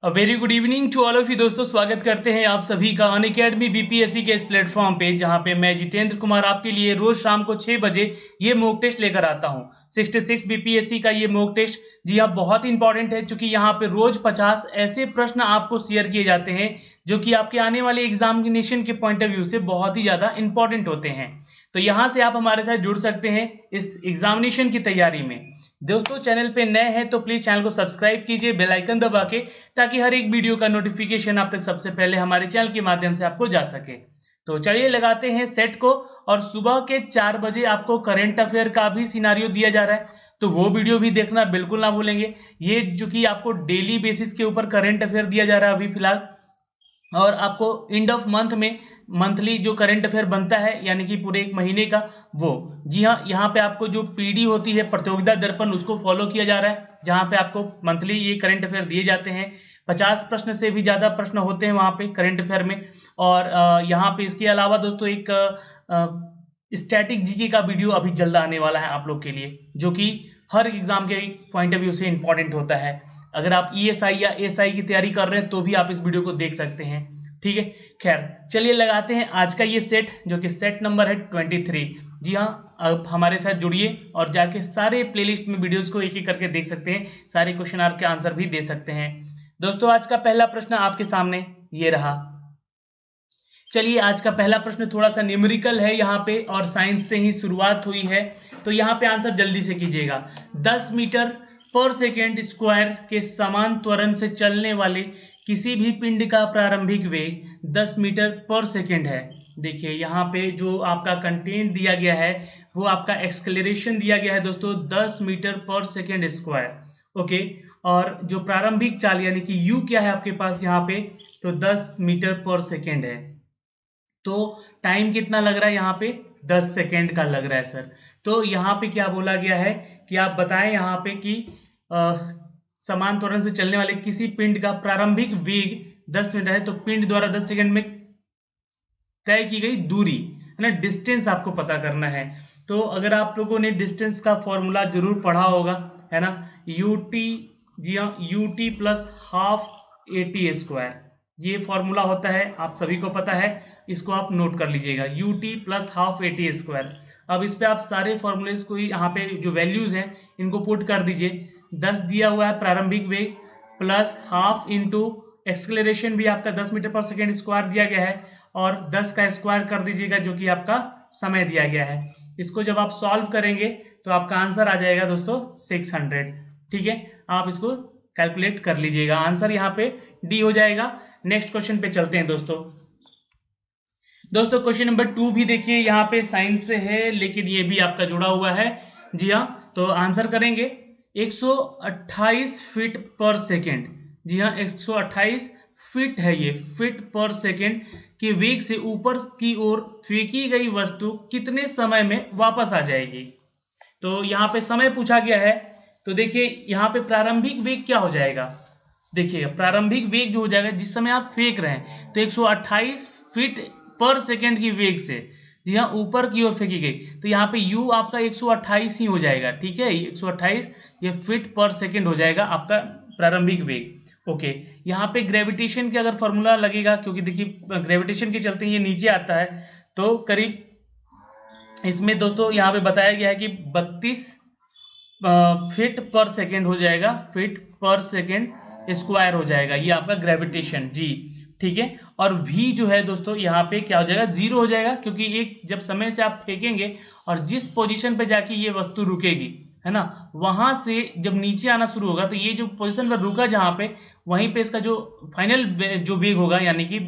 Very good evening to all of you दोस्तों। स्वागत करते हैं आप सभी का अनअकैडमी बीपीएससी के इस प्लेटफॉर्म पे, जहां पे मैं जितेंद्र कुमार आपके लिए रोज शाम को 6 बजे ये मॉक टेस्ट लेकर आता हूं। 66 बीपीएससी का ये मॉक टेस्ट जी हाँ बहुत इंपॉर्टेंट है, क्योंकि यहाँ पे रोज 50 ऐसे प्रश्न आपको शेयर किए जाते हैं जो कि आपके आने वाले एग्जामिनेशन के पॉइंट ऑफ व्यू से बहुत ही ज्यादा इंपॉर्टेंट होते हैं। तो यहाँ से आप हमारे साथ जुड़ सकते हैं इस एग्जामिनेशन की तैयारी में। दोस्तों चैनल पे नए हैं तो प्लीज चैनल को सब्सक्राइब कीजिए बेल आइकन दबा के, ताकि हर एक वीडियो का नोटिफिकेशन आप तक सबसे पहले हमारे चैनल के माध्यम से आपको जा सके। तो चलिए लगाते हैं सेट को। और सुबह के 4 बजे आपको करंट अफेयर का भी सिनारियो दिया जा रहा है, तो वो वीडियो भी देखना बिल्कुल ना भूलेंगे। ये जो कि आपको डेली बेसिस के ऊपर करंट अफेयर दिया जा रहा है अभी फिलहाल, और आपको एंड ऑफ मंथ में मंथली जो करंट अफेयर बनता है, यानी कि पूरे एक महीने का, वो जी हाँ यहाँ पे आपको जो पीडी होती है प्रतियोगिता दर्पण, उसको फॉलो किया जा रहा है, जहाँ पे आपको मंथली ये करंट अफेयर दिए जाते हैं। 50 प्रश्न से भी ज़्यादा प्रश्न होते हैं वहाँ पे करंट अफेयर में। और यहाँ पे इसके अलावा दोस्तों एक स्टैटिक जीके का वीडियो अभी जल्द आने वाला है आप लोग के लिए, जो कि हर एग्जाम के पॉइंट ऑफ व्यू से इंपॉर्टेंट होता है। अगर आप ईएसआई या एसआई की तैयारी कर रहे हैं तो भी आप इस वीडियो को देख सकते हैं, ठीक है। खैर चलिए लगाते हैं आज का ये सेट, जो कि सेट नंबर है 23। जी हाँ, अब हमारे साथ जुड़िए और जाके सारे प्लेलिस्ट में वीडियोस को एक एक करके देख सकते हैं, सारे क्वेश्चन आपके आंसर भी दे सकते हैं। दोस्तों आज का पहला प्रश्न आपके सामने ये रहा। चलिए आज का पहला प्रश्न थोड़ा सा न्यूमेरिकल है यहाँ पे, और साइंस से ही शुरुआत हुई है, तो यहाँ पे आंसर जल्दी से कीजिएगा। 10 मीटर पर सेकेंड स्क्वायर के समान त्वरण से चलने वाले किसी भी पिंड का प्रारंभिक वेग 10 मीटर पर सेकेंड है। देखिए यहाँ पे जो आपका कंटेंट दिया गया है वो आपका एक्सक्लेरेशन दिया गया है दोस्तों, 10 मीटर पर सेकेंड स्क्वायर। ओके, और जो प्रारंभिक चाल यानी कि यू क्या है आपके पास यहाँ पे, तो 10 मीटर पर सेकेंड है। तो टाइम कितना लग रहा है यहाँ पे, 10 सेकेंड का लग रहा है सर। तो यहाँ पे क्या बोला गया है कि आप बताएं यहाँ पे कि समान त्वरण से चलने वाले किसी पिंड का प्रारंभिक वेग 10 मीटर है, तो पिंड द्वारा 10 सेकेंड में तय की गई दूरी है ना, डिस्टेंस आपको पता करना है। तो अगर आप लोगों ने डिस्टेंस का फॉर्मूला जरूर पढ़ा होगा, है ना, यूटी, जी हाँ, UT plus half eighty square, ये फॉर्मूला होता है, आप सभी को पता है, इसको आप नोट कर लीजिएगा, UT plus half eighty square. अब इस पे आप सारे फॉर्मूलेस को यहाँ पे जो वैल्यूज हैं इनको पुट कर दीजिए। 10 दिया हुआ है प्रारंभिक वेग, प्लस हाफ इंटू एक्सलेरेशन भी आपका 10 मीटर पर सेकेंड स्क्वायर दिया गया है, और 10 का स्क्वायर कर दीजिएगा जो कि आपका समय दिया गया है। इसको जब आप सॉल्व करेंगे तो आपका आंसर आ जाएगा दोस्तों 600। ठीक है, आप इसको कैलकुलेट कर लीजिएगा, आंसर यहाँ पे डी हो जाएगा। नेक्स्ट क्वेश्चन पे चलते हैं दोस्तों। क्वेश्चन नंबर 2 भी देखिए, यहाँ पे साइंस से है लेकिन ये भी आपका जुड़ा हुआ है। जी हाँ, तो आंसर करेंगे 128 फीट पर सेकेंड। जी हाँ, 128 फीट है ये, फीट पर सेकेंड के वेग से ऊपर की ओर फेंकी गई वस्तु कितने समय में वापस आ जाएगी। तो यहाँ पे समय पूछा गया है, तो देखिए यहाँ पे प्रारंभिक वेग क्या हो जाएगा। देखिए प्रारंभिक वेग जो हो जाएगा जिस समय आप फेंक रहे हैं, तो 128 फीट पर सेकेंड की वेग से, जी हाँ, ऊपर की ओर फेंकी गई, तो यहाँ पे u आपका 128 ही हो जाएगा। ठीक है, 128 ये फीट पर सेकेंड हो जाएगा आपका प्रारंभिक वेग। ओके, यहाँ पे ग्रेविटेशन के अगर फॉर्मूला लगेगा, क्योंकि देखिए ग्रेविटेशन के चलते ये नीचे आता है, तो करीब इसमें दोस्तों यहाँ पे बताया गया है कि 32 फीट पर सेकेंड हो जाएगा, फीट पर सेकेंड स्क्वायर हो जाएगा ये आपका ग्रेविटेशन जी। ठीक है, और v जो है दोस्तों यहाँ पे क्या हो जाएगा, 0 हो जाएगा, क्योंकि एक जब समय से आप फेंकेंगे और जिस पोजीशन पे जाके ये वस्तु रुकेगी, है ना, वहां से जब नीचे आना शुरू होगा, तो ये जो पोजीशन पर रुका जहां पे, वहीं पे इसका जो फाइनल जो वेग होगा यानी कि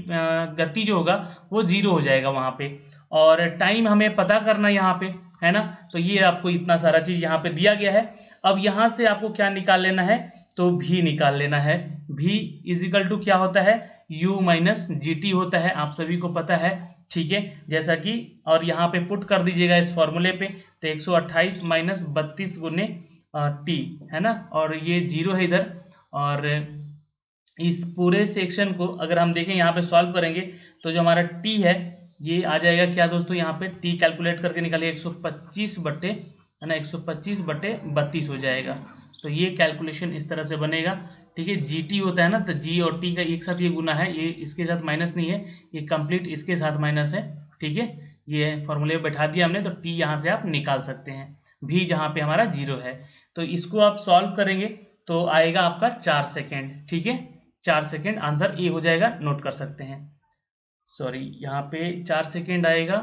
गति जो होगा वो 0 हो जाएगा वहां पे। और टाइम हमें पता करना यहाँ पे, है ना, तो ये आपको इतना सारा चीज यहाँ पे दिया गया है। अब यहाँ से आपको क्या निकाल लेना है, तो भी निकाल लेना है। भी इजिकल टू क्या होता है, u माइनस जी टी होता है, आप सभी को पता है। ठीक है, जैसा कि, और यहाँ पे पुट कर दीजिएगा इस फॉर्मूले पे, तो 128 माइनस 32 गुने टी, है ना, और ये 0 है इधर। और इस पूरे सेक्शन को अगर हम देखें यहाँ पे सॉल्व करेंगे, तो जो हमारा टी है ये आ जाएगा क्या दोस्तों, यहाँ पे टी कैलकुलेट करके निकालिए 125 बटे, है ना, 125 बटे 32 हो जाएगा। तो ये कैलकुलेशन इस तरह से बनेगा। ठीक है। GT होता है ना, तो G और T का एक साथ ये गुना है, ये इसके साथ माइनस नहीं है, ये कंप्लीट इसके साथ माइनस है। ठीक है, ये फॉर्मूले बैठा दिया हमने, तो T यहाँ से आप निकाल सकते हैं, भी जहाँ पे हमारा 0 है। तो इसको आप सॉल्व करेंगे तो आएगा आपका 4 सेकेंड। ठीक है, 4 सेकेंड आंसर ए हो जाएगा, नोट कर सकते हैं। सॉरी, यहाँ पे 4 सेकेंड आएगा,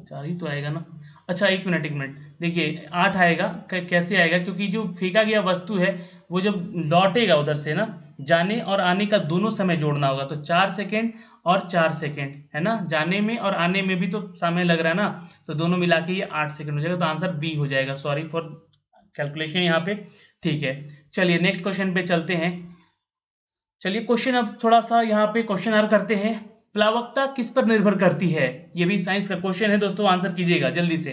4 ही तो आएगा ना। अच्छा, एक मिनट देखिए, 8 आएगा। कैसे आएगा, क्योंकि जो फेंका गया वस्तु है वो जब लौटेगा उधर से ना, जाने और आने का दोनों समय जोड़ना होगा, तो 4 सेकेंड और 4 सेकेंड है ना, जाने में और आने में भी तो समय लग रहा है ना, तो दोनों मिला के ये 8 सेकेंड हो जाएगा, तो आंसर बी हो जाएगा। सॉरी फॉर कैलकुलेशन यहाँ पे। ठीक है, चलिए नेक्स्ट क्वेश्चन पे चलते हैं। चलिए क्वेश्चन अब थोड़ा सा यहाँ पे क्वेश्चन आर करते हैं। प्लावकता किस पर निर्भर करती है, ये भी साइंस का क्वेश्चन है दोस्तों, आंसर कीजिएगा जल्दी से।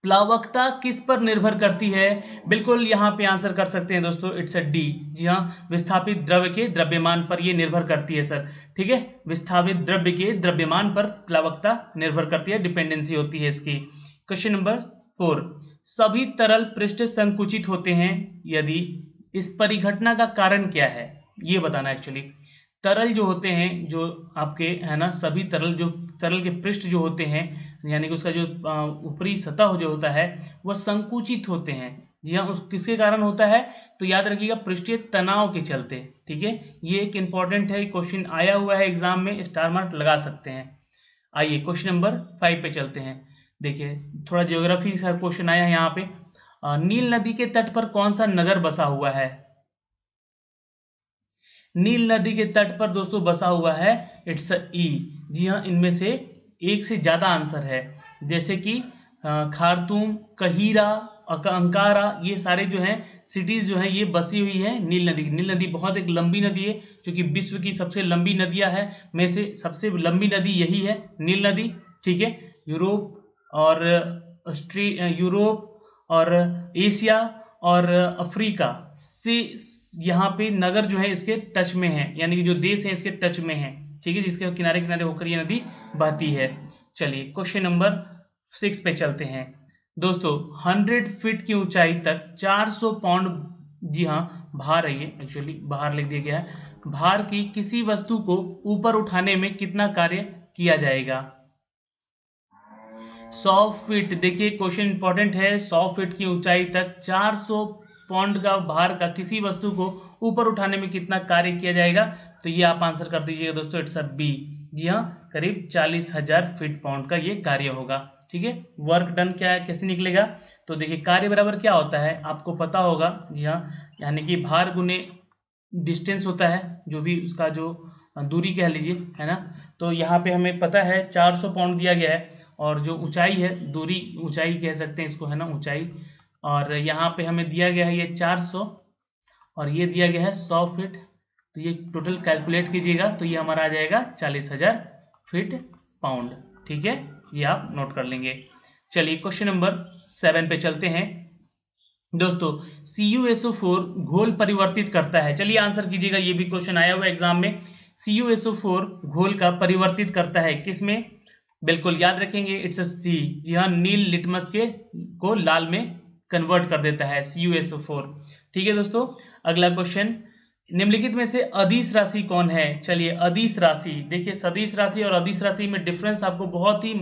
प्लावकता किस पर निर्भर करती है, बिल्कुल यहाँ पे आंसर कर सकते हैं दोस्तों, इट्स अ डी। जी हाँ, विस्थापित द्रव्य के द्रव्यमान पर ये निर्भर करती है सर। ठीक है, विस्थापित द्रव्य के द्रव्यमान पर प्लावकता निर्भर करती है, डिपेंडेंसी होती है इसकी। क्वेश्चन नंबर 4, सभी तरल पृष्ठ संकुचित होते हैं यदि, इस परिघटना का कारण क्या है, ये बताना। एक्चुअली तरल जो होते हैं, जो आपके है ना, सभी तरल, जो तरल के पृष्ठ जो होते हैं, यानी कि उसका जो ऊपरी सतह जो होता है वह संकुचित होते हैं। जी हाँ, उस किसके कारण होता है, तो याद रखिएगा पृष्ठीय तनाव के चलते। ठीक है, ये एक इंपॉर्टेंट है, क्वेश्चन आया हुआ है एग्जाम में, स्टार मार्क लगा सकते हैं। आइए क्वेश्चन नंबर 5 पे चलते हैं। देखिए थोड़ा ज्योग्राफी का क्वेश्चन आया है यहाँ पे। नील नदी के तट पर कौन सा नगर बसा हुआ है, नील नदी के तट पर दोस्तों बसा हुआ है, इट्स ई। जी हाँ, इनमें से एक से ज्यादा आंसर है, जैसे कि खार्तूम, कहीरा, अंकारा, ये सारे जो हैं सिटीज जो हैं ये बसी हुई है नील नदी। नील नदी बहुत एक लंबी नदी है, जो कि विश्व की सबसे लंबी नदियां है में से सबसे लंबी नदी यही है, नील नदी। ठीक है, यूरोप और यूरोप और एशिया और अफ्रीका से यहाँ पे नगर जो है इसके टच में है, यानी कि जो देश है इसके टच में है। ठीक है, जिसके किनारे किनारे होकर ये नदी बहती है। चलिए क्वेश्चन नंबर 6 पे चलते हैं दोस्तों। 100 फीट की ऊंचाई तक 400 पाउंड, जी हाँ भार है ये, एक्चुअली बाहर लिख दिया गया है, भार की किसी वस्तु को ऊपर उठाने में कितना कार्य किया जाएगा। 100 फीट, देखिए क्वेश्चन इंपॉर्टेंट है, 100 फीट की ऊंचाई तक 400 पाउंड का भार का किसी वस्तु को ऊपर उठाने में कितना कार्य किया जाएगा, तो ये आप आंसर कर दीजिएगा दोस्तों, इट्स अ बी। जी हाँ, करीब 40,000 फीट पाउंड का ये कार्य होगा। ठीक है, वर्क डन क्या है, कैसे निकलेगा, तो देखिए कार्य बराबर क्या होता है आपको पता होगा। जी हाँ, यानी कि भार गुने डिस्टेंस होता है, जो भी उसका जो दूरी कह लीजिए, है ना। तो यहाँ पे हमें पता है 400 पाउंड दिया गया है, और जो ऊंचाई है, दूरी ऊंचाई कह सकते हैं इसको, है ना, ऊंचाई, और यहाँ पे हमें दिया गया है ये 400 और ये दिया गया है 100 फीट, तो ये टोटल कैलकुलेट कीजिएगा तो ये हमारा आ जाएगा 40,000 फीट पाउंड। ठीक है, ये आप नोट कर लेंगे। चलिए क्वेश्चन नंबर 7 पे चलते हैं दोस्तों। CuSO4 घोल परिवर्तित करता है, चलिए आंसर कीजिएगा, ये भी क्वेश्चन आया हुआ एग्जाम में। CuSO4 घोल का परिवर्तित करता है किसमें, बिल्कुल याद रखेंगे, इट्स अ सी। जी हाँ, नील लिटमस के को लाल में कन्वर्ट कर देता है CuSO4। ठीक है दोस्तों, अगला क्वेश्चन, निम्नलिखित में से अदिश राशि कौन है। चलिए अदिश राशि, देखिए सदिश राशि और अदिश राशि में डिफरेंस आपको बहुत ही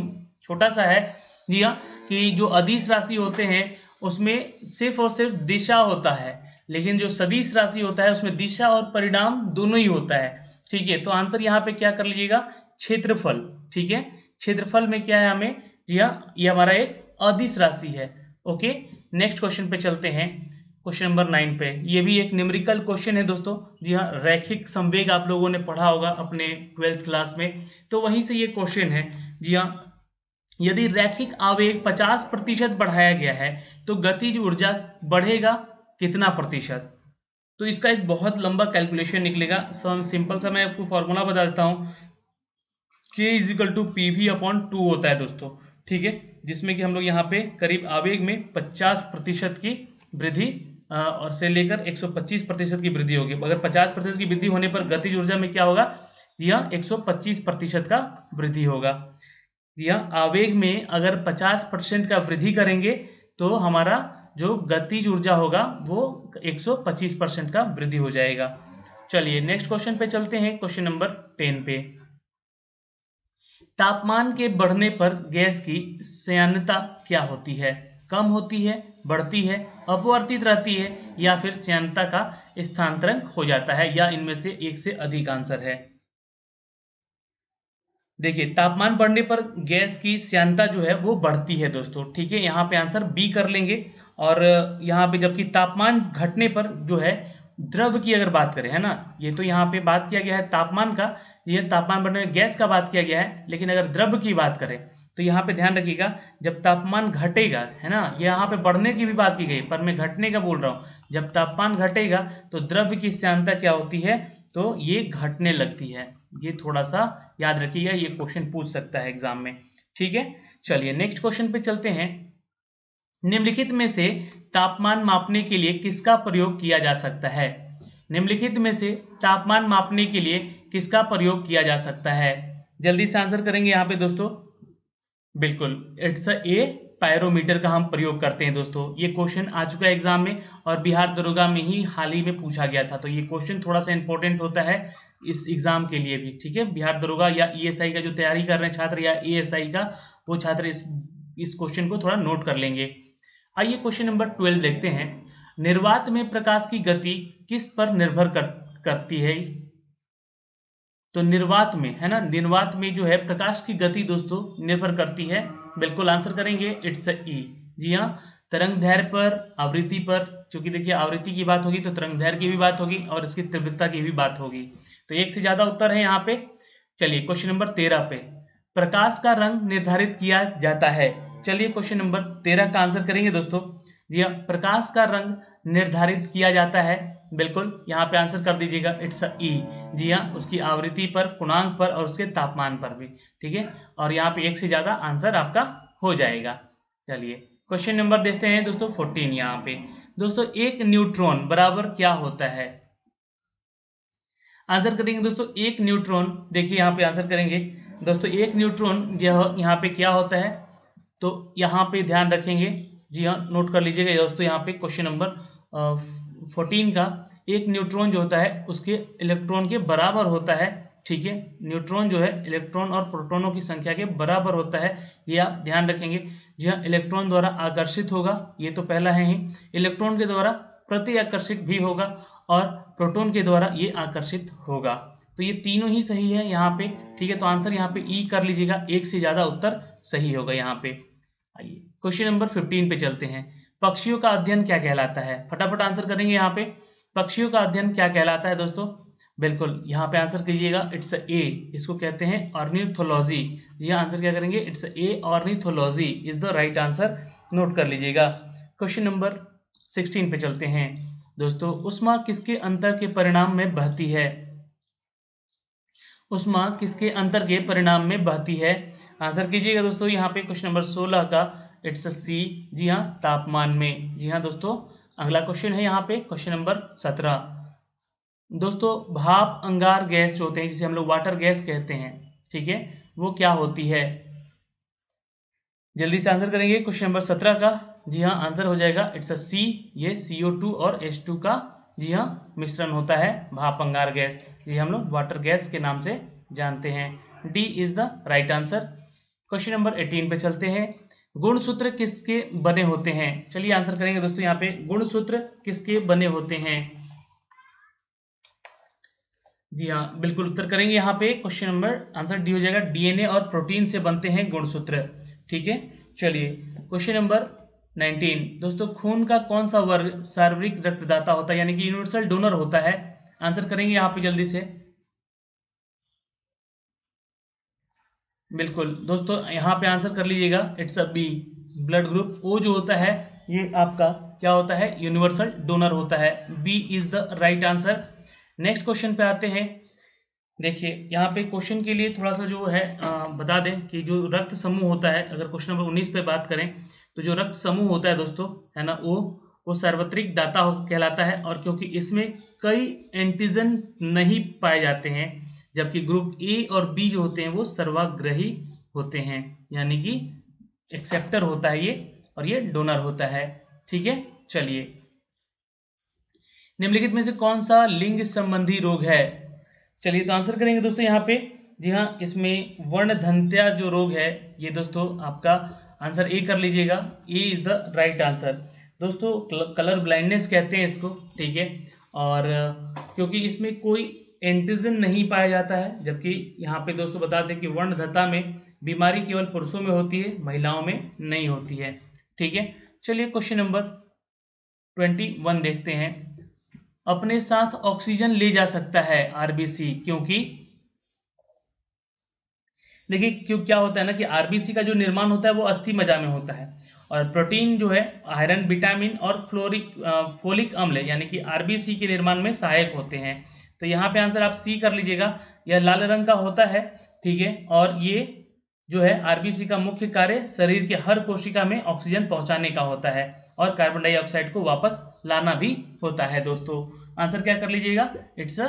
छोटा सा है। जी हाँ, कि जो अदिश राशि होते हैं उसमें सिर्फ और सिर्फ दिशा होता है, लेकिन जो सदिश राशि होता है उसमें दिशा और परिणाम दोनों ही होता है। ठीक है, तो आंसर यहाँ पे क्या कर लीजिएगा, क्षेत्रफल। ठीक है, क्षेत्रफल में क्या है हमें, जी हाँ, ये हमारा एक अदिश राशि है। ओके, नेक्स्ट क्वेश्चन पे चलते हैं, क्वेश्चन नंबर 9 पे। ये भी एक न्यूमेरिकल क्वेश्चन है दोस्तों। जी हाँ, रैखिक संवेग आप लोगों ने पढ़ा होगा अपने 12th क्लास में, तो वहीं से ये क्वेश्चन है। जी हाँ, यदि रैखिक आवेग 50% बढ़ाया गया है तो गतिज ऊर्जा बढ़ेगा कितना प्रतिशत। तो इसका एक बहुत लंबा कैलकुलेशन निकलेगा। सिंपल सा मैं आपको फॉर्मूला बता देता हूँ, K = PV/2 होता है दोस्तों। ठीक है, जिसमें कि हम लोग यहाँ पे करीब आवेग में 50% की वृद्धि और से लेकर 125% की वृद्धि होगी। अगर 50% की वृद्धि होने पर गतिज ऊर्जा में क्या होगा, जी हाँ 125% का वृद्धि होगा। जी हाँ, आवेग में अगर 50% का वृद्धि करेंगे तो हमारा जो गतिज ऊर्जा होगा वो 125% का वृद्धि हो जाएगा। चलिए नेक्स्ट क्वेश्चन पे चलते हैं, क्वेश्चन नंबर 10 पे। तापमान के बढ़ने पर गैस की श्यानता क्या होती है? कम होती है, बढ़ती है, अपवर्तित रहती है, या फिर श्यानता का स्थानांतरण हो जाता है, या इनमें से एक से अधिक आंसर है। देखिए तापमान बढ़ने पर गैस की श्यानता जो है वो बढ़ती है दोस्तों, ठीक है, यहाँ पे आंसर बी कर लेंगे। और यहाँ पे जबकि तापमान घटने पर जो है द्रव की अगर बात करें, है ना, ये तो यहाँ पे बात किया गया है तापमान का, ये तापमान बढ़ने गैस का बात किया गया है, लेकिन अगर द्रव की बात करें तो यहाँ पे ध्यान रखिएगा, जब तापमान घटेगा, है ना, ये यहाँ पे बढ़ने की भी बात की गई पर मैं घटने का बोल रहा हूँ, जब तापमान घटेगा तो द्रव की श्यानता क्या होती है, तो ये घटने लगती है। ये थोड़ा सा याद रखिएगा, ये क्वेश्चन पूछ सकता है एग्जाम में, ठीक है। चलिए नेक्स्ट क्वेश्चन पे चलते हैं। निम्नलिखित में से तापमान मापने के लिए किसका प्रयोग किया जा सकता है? निम्नलिखित में से तापमान मापने के लिए किसका प्रयोग किया जा सकता है? जल्दी से आंसर करेंगे यहाँ पे दोस्तों। बिल्कुल, इट्स ए पायरोमीटर का हम प्रयोग करते हैं दोस्तों। ये क्वेश्चन आ चुका है एग्जाम में और बिहार दरोगा में ही हाल ही में पूछा गया था, तो ये क्वेश्चन थोड़ा सा इंपॉर्टेंट होता है इस एग्जाम के लिए भी, ठीक है। बिहार दरोगा या ईएसआई का जो तैयारी कर रहे हैं छात्र, या एएसआई का, वो छात्र इस क्वेश्चन को थोड़ा नोट कर लेंगे। आइए क्वेश्चन नंबर 12 देखते हैं। निर्वात में प्रकाश की गति किस पर निर्भर करती है? तो निर्वात में, है ना, निर्वात में जो है प्रकाश की गति दोस्तों निर्भर करती है। बिल्कुल आंसर करेंगे, इट्स ई। जी हाँ, तरंग दैर्घ्य पर, आवृत्ति पर, क्योंकि देखिए आवृत्ति की बात होगी तो तरंग दैर्घ्य की भी बात होगी और इसकी तीव्रता की भी बात होगी, तो एक से ज्यादा उत्तर है यहाँ पे। चलिए क्वेश्चन नंबर 13 पे, प्रकाश का रंग निर्धारित किया जाता है। चलिए क्वेश्चन नंबर 13 का आंसर करेंगे दोस्तों। जी हाँ, प्रकाश का रंग निर्धारित किया जाता है, बिल्कुल यहाँ पे आंसर कर दीजिएगा, इट्स ई। जी हाँ, उसकी आवृत्ति पर, गुणांक पर और उसके तापमान पर भी, ठीक है, और यहाँ पे एक से ज्यादा आंसर आपका हो जाएगा। चलिए क्वेश्चन नंबर देखते हैं दोस्तों 14। यहाँ पे दोस्तों एक न्यूट्रॉन बराबर क्या होता है? आंसर करेंगे दोस्तों, एक न्यूट्रॉन, देखिए यहाँ पे आंसर करेंगे दोस्तों, एक न्यूट्रॉन यहाँ पे क्या होता है, तो यहाँ पे ध्यान रखेंगे, जी हाँ नोट कर लीजिएगा दोस्तों, यहाँ पे क्वेश्चन नंबर 14 का, एक न्यूट्रॉन जो होता है उसके इलेक्ट्रॉन के बराबर होता है, ठीक है। न्यूट्रॉन जो है इलेक्ट्रॉन और प्रोटॉनों की संख्या के बराबर होता है, ये आप ध्यान रखेंगे। जी हाँ, इलेक्ट्रॉन द्वारा आकर्षित होगा, ये तो पहला है ही, इलेक्ट्रॉन के द्वारा प्रति आकर्षित भी होगा और प्रोटॉन के द्वारा ये आकर्षित होगा, तो ये तीनों ही सही है यहाँ पे, ठीक है। तो आंसर यहाँ पे ई कर लीजिएगा, एक से ज्यादा उत्तर सही होगा यहाँ पे। आइए क्वेश्चन नंबर 15 पे चलते हैं। पक्षियों का अध्ययन क्या कहलाता है? फटाफट आंसर करेंगे यहाँ पे, पक्षियों का अध्ययन क्या कहलाता है दोस्तों? बिल्कुल यहाँ पे आंसर कीजिएगा, इट्स ए, इसको कहते हैं ऑर्निथोलॉजी। जी हाँ, आंसर क्या करेंगे, it's a, ornithology is the right answer, note कर लीजिएगा। क्वेश्चन नंबर 16 पे चलते हैं दोस्तों। ऊष्मा किसके अंतर के परिणाम में बहती है? ऊष्मा किसके अंतर के परिणाम में बहती है? आंसर कीजिएगा दोस्तों यहाँ पे क्वेश्चन नंबर 16 का, इट्स सी। जी हाँ, तापमान में। जी हाँ दोस्तों, अगला क्वेश्चन है यहाँ पे क्वेश्चन नंबर 17 दोस्तों। भाप अंगार गैस जो होते हैं, जिसे हम लोग वाटर गैस कहते हैं, ठीक है, वो क्या होती है? जल्दी से आंसर करेंगे क्वेश्चन नंबर 17 का। जी हाँ, आंसर हो जाएगा इट्स अ सी, ये CO2 और H2 का, जी हाँ, मिश्रण होता है भाप अंगार गैस, ये हम लोग वाटर गैस के नाम से जानते हैं। D is the right answer. Question number 18 पे चलते हैं। गुणसूत्र किसके बने होते हैं? चलिए आंसर करेंगे दोस्तों यहाँ पे, गुणसूत्र किसके बने होते हैं? जी हाँ, बिल्कुल उत्तर करेंगे यहाँ पे, क्वेश्चन नंबर आंसर डी हो जाएगा, DNA और प्रोटीन से बनते हैं गुणसूत्र, ठीक है। चलिए क्वेश्चन नंबर 19 दोस्तों। खून का कौन सा वर्ग सार्वत्रिक रक्तदाता होता है, यानी कि यूनिवर्सल डोनर होता है? आंसर करेंगे यहाँ पे जल्दी से। बिल्कुल दोस्तों यहाँ पे आंसर कर लीजिएगा, it's a B, blood group O जो होता है ये आपका क्या होता है, यूनिवर्सल डोनर होता है। B is the right answer. Next question पे आते हैं। देखिए यहाँ पे क्वेश्चन के लिए थोड़ा सा जो है बता दें कि जो रक्त समूह होता है, अगर क्वेश्चन नंबर 19 पे बात करें तो जो रक्त समूह होता है दोस्तों, है ना, वो सार्वत्रिक दाता कहलाता है, और क्योंकि इसमें कई एंटीजन नहीं पाए जाते हैं, जबकि ग्रुप ए और बी जो होते हैं वो सर्वाग्रही होते हैं, यानी कि एक्सेप्टर होता है ये और ये डोनर होता है, ठीक है। चलिए, निम्नलिखित में से कौन सा लिंग संबंधी रोग है? चलिए तो आंसर करेंगे दोस्तों यहाँ पे। जी हाँ, इसमें वर्णधन्यता जो रोग है, ये दोस्तों आपका आंसर ए कर लीजिएगा। ए इज द राइट आंसर। दोस्तों कलर ब्लाइंडनेस कहते हैं इसको, ठीक है। और क्योंकि इसमें कोई एंटीजन नहीं पाया जाता है, जबकि यहाँ पे दोस्तों बता दें कि वर्णधता में बीमारी केवल पुरुषों में होती है, महिलाओं में नहीं होती है, ठीक है। चलिए क्वेश्चन नंबर 21 देखते हैं। अपने साथ ऑक्सीजन ले जा सकता है आरबीसी क्योंकि, देखिए क्यों क्या होता है ना कि आरबीसी का जो निर्माण होता है वो अस्थि मज्जा में होता है, और प्रोटीन जो है आयरन, विटामिन और फोलिक अम्ल यानी कि आरबीसी के निर्माण में सहायक होते हैं। तो यहाँ पे आंसर आप सी कर लीजिएगा। यह लाल रंग का होता है, ठीक है। और ये जो है आरबीसी का मुख्य कार्य शरीर के हर कोशिका में ऑक्सीजन पहुंचाने का होता है और कार्बन डाइऑक्साइड को वापस लाना भी होता है। दोस्तों आंसर क्या कर लीजिएगा? It's a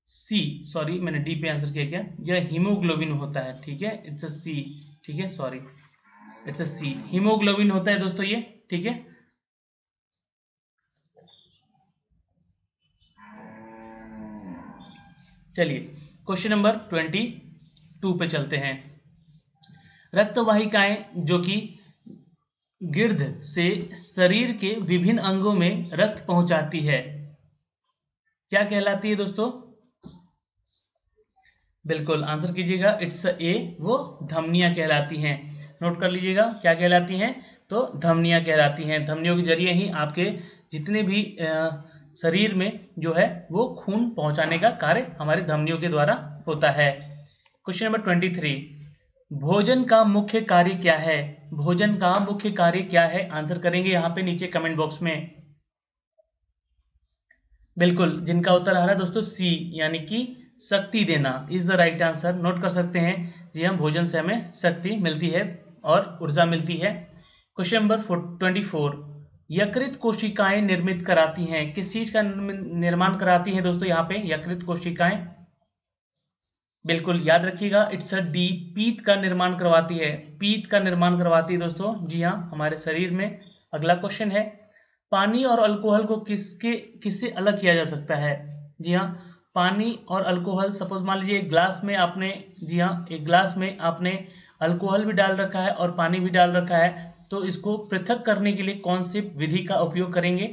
C. सॉरी, मैंने डी पे आंसर किया, क्या यह हीमोग्लोबिन होता है, ठीक है। इट्स अ सी, ठीक है, sorry, it's a C, haemoglobin होता है दोस्तों ये, ठीक है। चलिए क्वेश्चन नंबर 22 पे चलते हैं। रक्त वाहिकाएं जो कि गिर्द से शरीर के विभिन्न अंगों में रक्त पहुंचाती है, क्या कहलाती है दोस्तों? बिल्कुल आंसर कीजिएगा। इट्स ए, वो धमनियां कहलाती हैं। नोट कर लीजिएगा, क्या कहलाती हैं? तो धमनियां कहलाती हैं। धमनियों के जरिए ही आपके जितने भी शरीर में जो है वो खून पहुंचाने का कार्य हमारे धमनियों के द्वारा होता है। क्वेश्चन नंबर 23, भोजन का मुख्य कार्य क्या है? भोजन का मुख्य कार्य क्या है? आंसर करेंगे यहाँ पे नीचे कमेंट बॉक्स में। बिल्कुल, जिनका उत्तर आ रहा है दोस्तों सी, यानी कि शक्ति देना is the right answer. Note कर सकते हैं। जी हाँ, भोजन से हमें शक्ति मिलती है और ऊर्जा मिलती है। क्वेश्चन नंबर 24, यकृत कोशिकाएं निर्मित कराती हैं, किस चीज का निर्माण कराती हैं दोस्तों यहाँ पे यकृत कोशिकाएं? बिल्कुल याद रखिएगा, इट्स अ डी, पीत का निर्माण करवाती है। पीत का निर्माण करवाती है दोस्तों, जी हाँ, हमारे शरीर में। अगला क्वेश्चन है, पानी और अल्कोहल को किससे अलग किया जा सकता है? जी हाँ, पानी और अल्कोहल, सपोज मान लीजिए एक ग्लास में आपने, जी हाँ, एक ग्लास में आपने अल्कोहल भी डाल रखा है और पानी भी डाल रखा है, तो इसको पृथक करने के लिए कौन सी विधि का उपयोग करेंगे?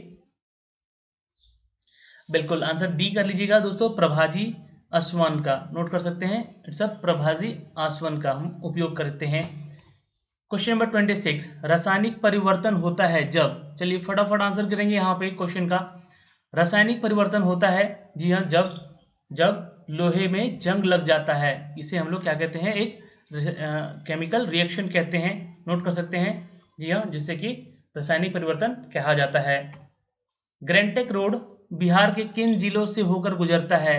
बिल्कुल आंसर डी कर लीजिएगा दोस्तों, प्रभाजी आसवन का। नोट कर सकते हैं, इट्स अ प्रभाजी आसवन का हम उपयोग करते हैं। क्वेश्चन नंबर 26, रासायनिक परिवर्तन होता है जब, चलिए फटाफट आंसर करेंगे यहाँ पे क्वेश्चन का। रासायनिक परिवर्तन होता है, जी हाँ, जब जब लोहे में जंग लग जाता है, इसे हम लोग क्या कहते हैं? एक केमिकल रिएक्शन कहते हैं। नोट कर सकते हैं, जी हाँ, जिससे कि रासायनिक परिवर्तन कहा जाता है। ग्रैंटेक रोड बिहार के किन जिलों से होकर गुजरता है?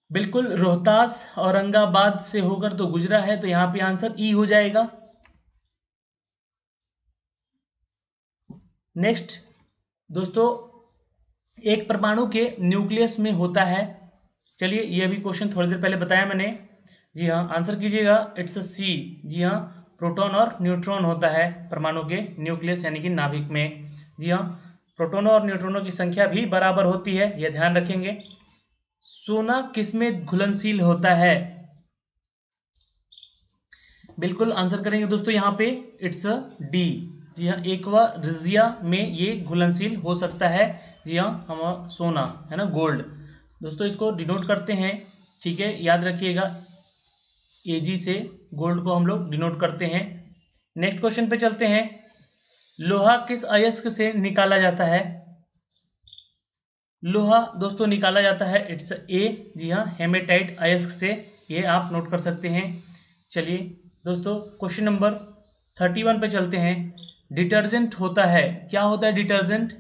बिल्कुल, रोहतास औरंगाबाद से होकर तो गुजरा है, तो यहाँ पे आंसर ई हो जाएगा। नेक्स्ट दोस्तों, एक परमाणु के न्यूक्लियस में होता है, चलिए ये भी क्वेश्चन थोड़ी देर पहले बताया मैंने। जी हाँ, आंसर कीजिएगा, इट्स अ सी। जी हाँ, प्रोटॉन और न्यूट्रॉन होता है परमाणु के न्यूक्लियस यानी कि नाभिक में। जी हाँ, प्रोटोनों और न्यूट्रॉनों की संख्या भी बराबर होती है, यह ध्यान रखेंगे। सोना किसमें घुलनशील होता है? बिल्कुल आंसर करेंगे दोस्तों यहाँ पे, इट्स डी। जी हाँ, एक्वा रिजिया में ये घुलनशील हो सकता है। जी हाँ, हम सोना है ना, गोल्ड। दोस्तों इसको डिनोट करते हैं, ठीक है, याद रखिएगा, एजी से गोल्ड को हम लोग डिनोट करते हैं। नेक्स्ट क्वेश्चन पे चलते हैं। लोहा किस अयस्क से निकाला जाता है? लोहा दोस्तों निकाला जाता है, इट्स ए, जी हाँ, हेमेटाइट अयस्क से, ये आप नोट कर सकते हैं। चलिए दोस्तों क्वेश्चन नंबर 31 पे चलते हैं। डिटर्जेंट होता है, क्या होता है डिटर्जेंट?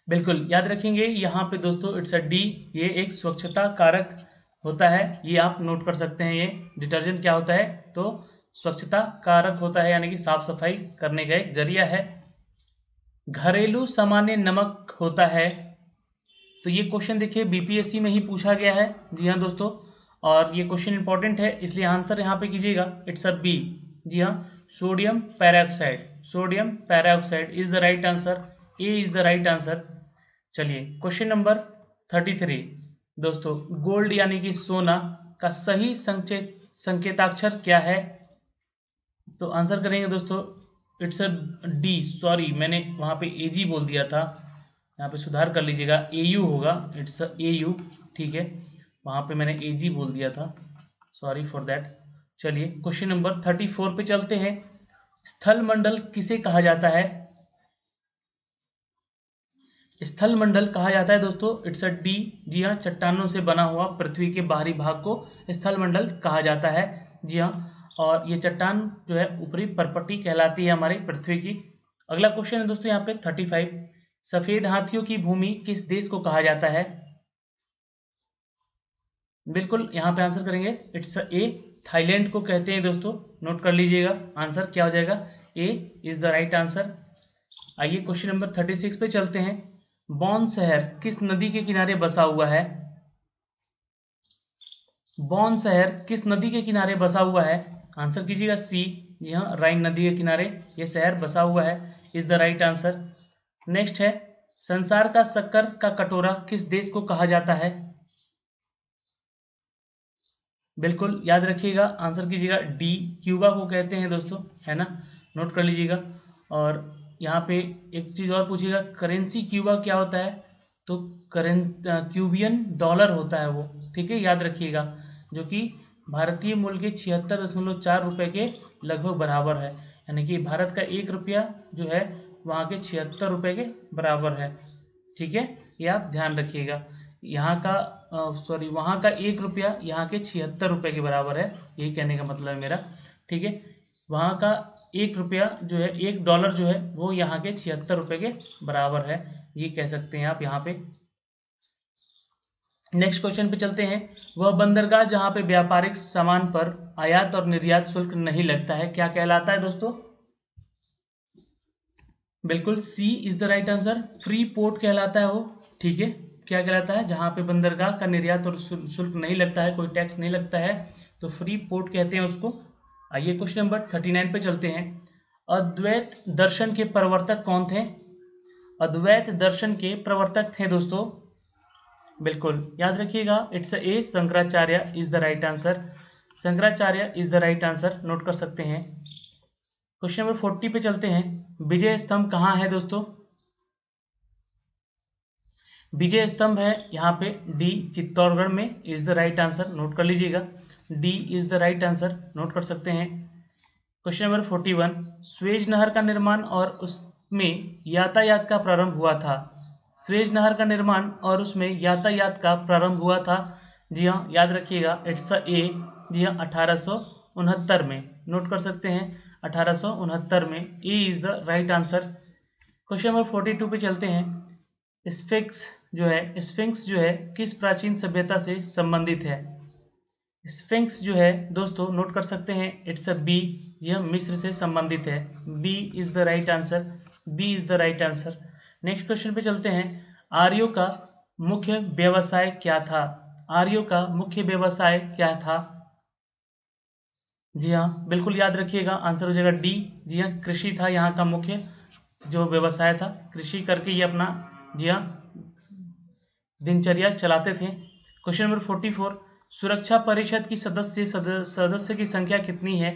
बिल्कुल याद रखेंगे यहाँ पे दोस्तों, इट्स अ डी, ये एक स्वच्छता कारक होता है, ये आप नोट कर सकते हैं। ये डिटर्जेंट क्या होता है? तो स्वच्छता कारक होता है, यानी कि साफ सफाई करने का एक जरिया है। घरेलू सामान्य नमक होता है, तो ये क्वेश्चन देखिए बीपीएससी में ही पूछा गया है, जी हाँ दोस्तों, और ये क्वेश्चन इंपॉर्टेंट है, इसलिए आंसर यहाँ पे कीजिएगा, इट्स अ बी। जी हाँ, sodium peroxide, sodium peroxide is the right answer, A is the right answer. चलिए क्वेश्चन नंबर 33 दोस्तों, गोल्ड यानी कि सोना का सही संकेताक्षर क्या है? तो आंसर करेंगे दोस्तों, इट्स अ डी, सॉरी मैंने वहाँ पे एजी बोल दिया था, यहाँ पे सुधार कर लीजिएगा, एयू होगा, इट्स एयू, ठीक है, वहाँ पे मैंने एजी बोल दिया था, सॉरी फॉर दैट। चलिए क्वेश्चन नंबर 34 पे चलते हैं। स्थल मंडल किसे कहा जाता है? स्थल मंडल कहा जाता है दोस्तों, इट्स अ डी, जी हाँ, चट्टानों से बना हुआ पृथ्वी के बाहरी भाग को स्थल मंडल कहा जाता है, जी हाँ, और ये चट्टान जो है ऊपरी परपट्टी कहलाती है हमारी पृथ्वी की। अगला क्वेश्चन है दोस्तों यहाँ पे 35, सफेद हाथियों की भूमि किस देश को कहा जाता है? बिल्कुल यहाँ पे आंसर करेंगे, इट्स ए, थाईलैंड को कहते हैं दोस्तों, नोट कर लीजिएगा, आंसर क्या हो जाएगा, ए इज द राइट आंसर। आइए क्वेश्चन नंबर 36 पे चलते हैं। बौन शहर किस नदी के किनारे बसा हुआ है? बौन शहर किस नदी के किनारे बसा हुआ है? आंसर कीजिएगा सी, जी हाँ, राइन नदी के किनारे ये शहर बसा हुआ है, is the right answer. Next है, संसार का शक्कर का कटोरा किस देश को कहा जाता है? बिल्कुल याद रखिएगा, आंसर कीजिएगा डी, क्यूबा को कहते हैं दोस्तों, है ना, नोट कर लीजिएगा। और यहाँ पे एक चीज़ और पूछिएगा, करेंसी क्यूबा क्या होता है? तो क्यूबियन डॉलर होता है वो, ठीक है, याद रखिएगा, जो कि भारतीय मूल्य के 76.4 रुपये के लगभग बराबर है, यानी कि भारत का 1 रुपया जो है वहाँ के 76 रुपये के बराबर है, ठीक है, ये आप ध्यान रखिएगा। यहाँ का सॉरी, वहाँ का 1 रुपया यहाँ के 76 रुपये के बराबर है, यही कहने का मतलब है मेरा, ठीक है, वहाँ का 1 रुपया जो है, $1 जो है वो यहाँ के 76 रुपये के बराबर है, ये कह सकते हैं आप यहाँ पे। नेक्स्ट क्वेश्चन पे चलते हैं। वह बंदरगाह जहाँ पे व्यापारिक सामान पर आयात और निर्यात शुल्क नहीं लगता है क्या कहलाता है दोस्तों? बिल्कुल C is the right answer, free port कहलाता है वो, ठीक है, क्या कहलाता है, जहाँ पे बंदरगाह का निर्यात और शुल्क नहीं लगता है, कोई टैक्स नहीं लगता है, तो फ्री पोर्ट कहते हैं उसको। आइए क्वेश्चन नंबर 39 पे चलते हैं। अद्वैत दर्शन के प्रवर्तक कौन थे? अद्वैत दर्शन के प्रवर्तक थे दोस्तों, बिल्कुल याद रखिएगा, it's a, Shankaracharya is the right answer, Shankaracharya is the right answer, note कर सकते हैं। क्वेश्चन नंबर 40 पे चलते हैं। विजय स्तंभ कहाँ है दोस्तों? विजय स्तंभ है यहाँ पे डी, चित्तौड़गढ़ में, is the right answer, note कर लीजिएगा, D is the right answer, note कर सकते हैं। क्वेश्चन नंबर 41, स्वेज नहर का निर्माण और उसमें यातायात का प्रारंभ हुआ था। स्वेज नहर का निर्माण और उसमें यातायात का प्रारंभ हुआ था, जी हाँ, याद रखिएगा, इट्स ए, जी हाँ, 1869 में, नोट कर सकते हैं, 1869 में, A is the right answer. Question number 42 पे चलते हैं। स्फिंक्स जो है किस प्राचीन सभ्यता से संबंधित है? स्फिंक्स जो है दोस्तों, नोट कर सकते हैं, इट्स अ बी, यह मिस्र से संबंधित है, B is the right answer, B is the right answer. Next question पे चलते हैं। आर्यों का मुख्य व्यवसाय क्या था? आर्यों का मुख्य व्यवसाय क्या था? जी हाँ, बिल्कुल याद रखिएगा, आंसर हो जाएगा डी, जी हाँ, कृषि था यहाँ का मुख्य जो व्यवसाय था, कृषि करके ये अपना, जी हाँ, दिनचर्या चलाते थे। क्वेश्चन नंबर 44, सुरक्षा परिषद की सदस्य की संख्या कितनी है?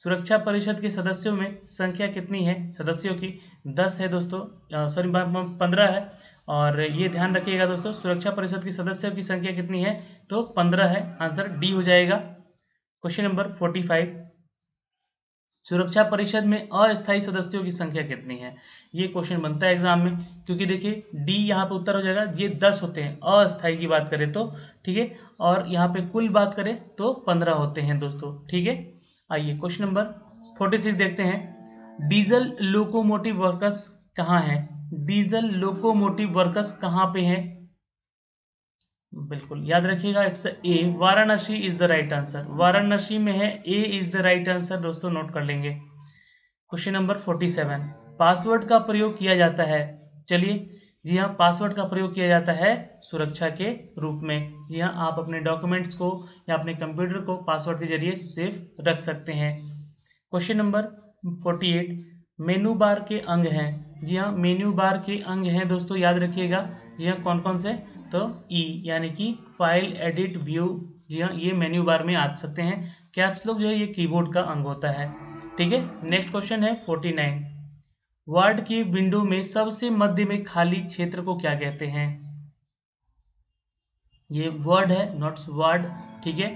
सुरक्षा परिषद के सदस्यों में संख्या कितनी है सदस्यों की? 10 है दोस्तों, सॉरी 15 है, और ये ध्यान रखिएगा दोस्तों, सुरक्षा परिषद की सदस्यों की संख्या कितनी है? तो 15 है, आंसर डी हो जाएगा। क्वेश्चन नंबर 45, सुरक्षा परिषद में अस्थायी सदस्यों की संख्या कितनी है? ये क्वेश्चन बनता है एग्जाम में, क्योंकि देखिए डी यहाँ पे उत्तर हो जाएगा, ये 10 होते हैं अस्थायी की बात करें तो, ठीक है, और यहाँ पे कुल बात करें तो 15 होते हैं दोस्तों, ठीक है। आइए क्वेश्चन नंबर 46 देखते हैं। डीजल लोकोमोटिव वर्कर्स कहाँ है? डीजल लोकोमोटिव वर्कर्स कहाँ पे हैं? बिल्कुल याद रखिएगा, it's a, Varanasi is the right answer, Varanasi में है, ए इज द राइट आंसर दोस्तों, नोट कर लेंगे। क्वेश्चन नंबर 47, पासवर्ड का प्रयोग किया जाता है, चलिए, जी हाँ, पासवर्ड का प्रयोग किया जाता है सुरक्षा के रूप में, जी हाँ, आप अपने डॉक्यूमेंट्स को या अपने कंप्यूटर को पासवर्ड के जरिए सेफ रख सकते हैं। क्वेश्चन नंबर 48, मेनू बार के अंग हैं। जी हाँ, मेन्यू बार के अंग हैं दोस्तों, याद रखिएगा। जी हाँ, कौन कौन से? तो ई यानी कि फाइल, एडिट, व्यू। जी हाँ, ये मेन्यू बार में आ सकते हैं। कैप्स लॉक जो है ये कीबोर्ड का अंग होता है। ठीक है, नेक्स्ट क्वेश्चन है 49, वर्ड की विंडो में सबसे मध्य में खाली क्षेत्र को क्या कहते हैं? ये वर्ड है, नॉट्स वर्ड। ठीक है,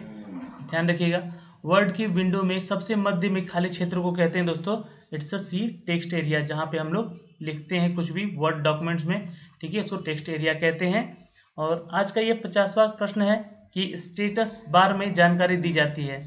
ध्यान रखिएगा। वर्ड की विंडो में सबसे मध्य में खाली क्षेत्र को कहते हैं दोस्तों, it's a C text area, जहाँ पे हम लोग लिखते हैं कुछ भी वर्ड डॉक्यूमेंट्स में। ठीक है, इसको टेक्स्ट एरिया कहते हैं। और आज का ये 50वां प्रश्न है कि स्टेटस बार में जानकारी दी जाती है।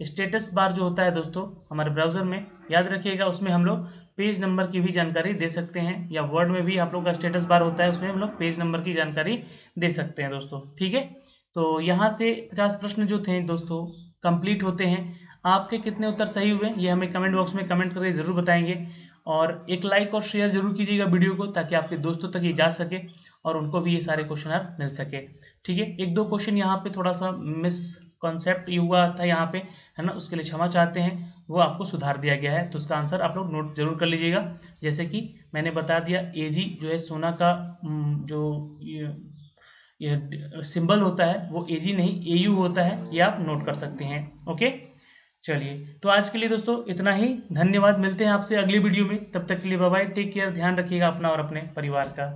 स्टेटस बार जो होता है दोस्तों हमारे ब्राउजर में, याद रखिएगा, उसमें हम लोग पेज नंबर की भी जानकारी दे सकते हैं, या वर्ड में भी आप लोग का स्टेटस बार होता है, उसमें हम लोग पेज नंबर की जानकारी दे सकते हैं दोस्तों। ठीक है, तो यहाँ से 50 प्रश्न जो थे दोस्तों कंप्लीट होते हैं। आपके कितने उत्तर सही हुए ये हमें कमेंट बॉक्स में कमेंट करके ज़रूर बताएंगे, और एक लाइक और शेयर जरूर कीजिएगा वीडियो को, ताकि आपके दोस्तों तक ये जा सके और उनको भी ये सारे क्वेश्चन मिल सके। ठीक है, एक दो क्वेश्चन यहाँ पे थोड़ा सा मिसकॉन्सेप्ट हुआ था यहाँ पे, है ना, उसके लिए क्षमा चाहते हैं, वो आपको सुधार दिया गया है, तो उसका आंसर आप लोग नोट जरूर कर लीजिएगा। जैसे कि मैंने बता दिया, एजी जो है सोना का जो ये सिंबल होता है वो एजी नहीं एयू होता है, ये आप नोट कर सकते हैं। ओके, चलिए, तो आज के लिए दोस्तों इतना ही। धन्यवाद, मिलते हैं आपसे अगली वीडियो में, तब तक के लिए बाय बाय, टेक केयर, ध्यान रखिएगा अपना और अपने परिवार का।